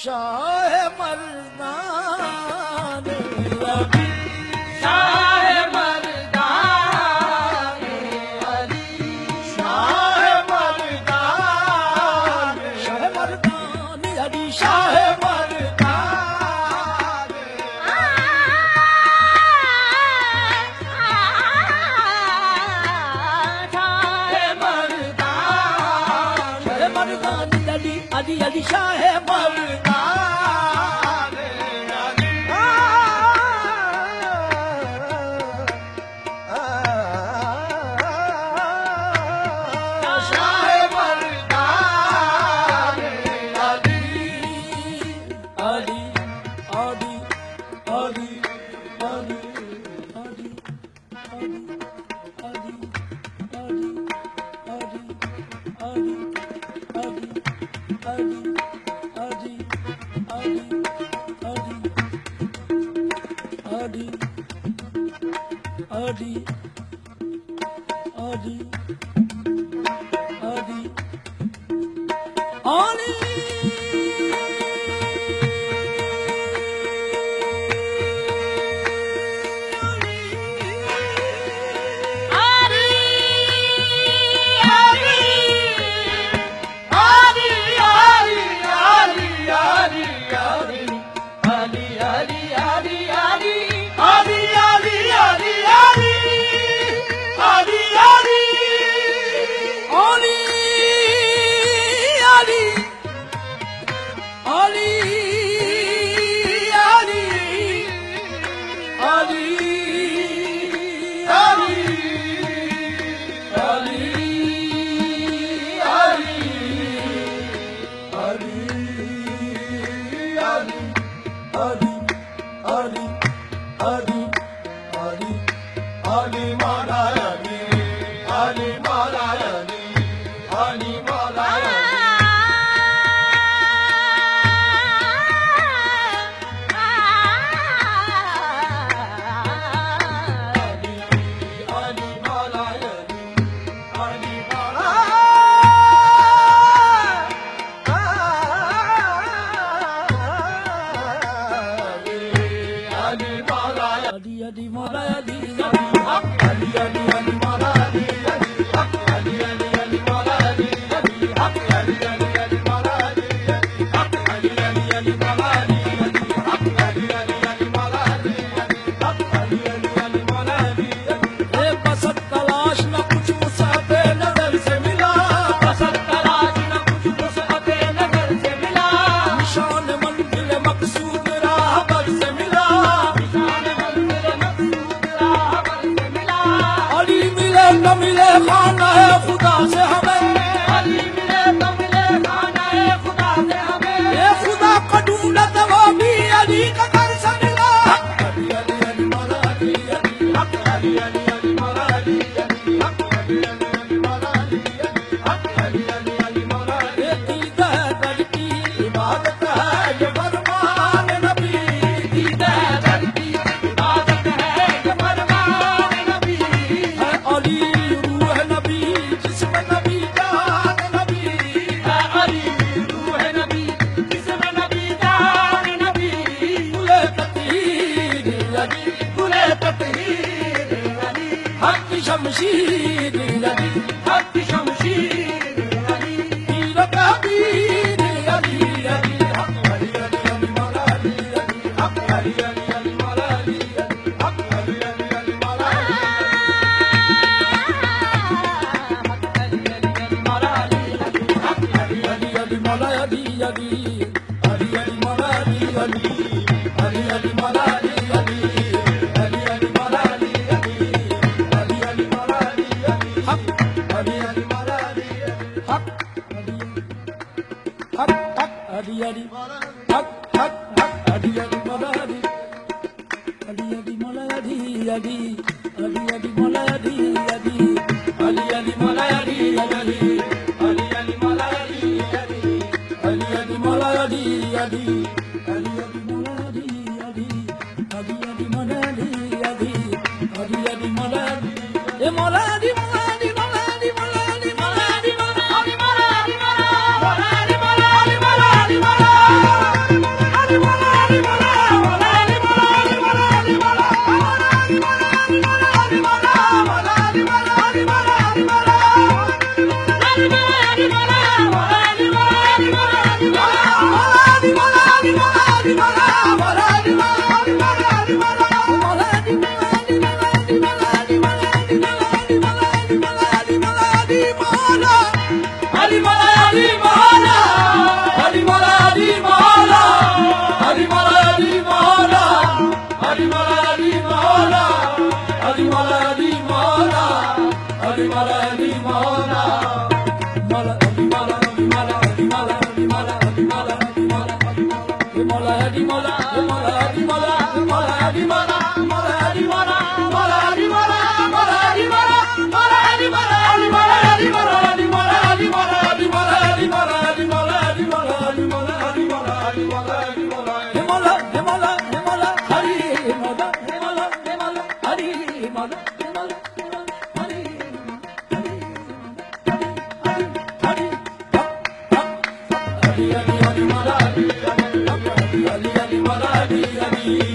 शाह मर्दान अली शाह मर्दान अली शाह मर्दान अली शाह मर्दान अली अली शाह मर्दान शमशीर अली हक शमशीर अली पीर कबीर अली अली हक अली अली अली मौला अली अली हक अली अली अली मौला अली अली हक अली अली अली मौला अली हक अली अली अली मौला अली अली हक अली अली अली मौला अली अली अली अली मौला अली अली अली अली मौला अली अली अली अली मौला अली अली अली अली मौला अली अली हक अली अली मौला अली अली हक हक हक अली अली हक हक हक अली अली मौला अली अली अली मौला अली अली अली अली मौला अली अली अली अली मौला अली अली अली अली मौला अली अली अली अली मौला अली अली अली अली मौला अली अली अली अली मौला अली अली अली अली मौला अली ए मौला अली मौला अली मौला अली मौला अली मौला अली मौला अली मौला अली मौला अली मौला अली मौला अली मौला mola hari mola mola hari mola mola hari mola mola hari mola mola hari mola mola hari mola mola hari mola hari mola hari mola hari mola hari mola hari mola hari mola hari mola hari mola hari mola hari mola hari mola hari mola he mola he mola he mola hari mola he mola he mola hari mola he mola hari hari hari hari hari mola hari hari hari mola hari hari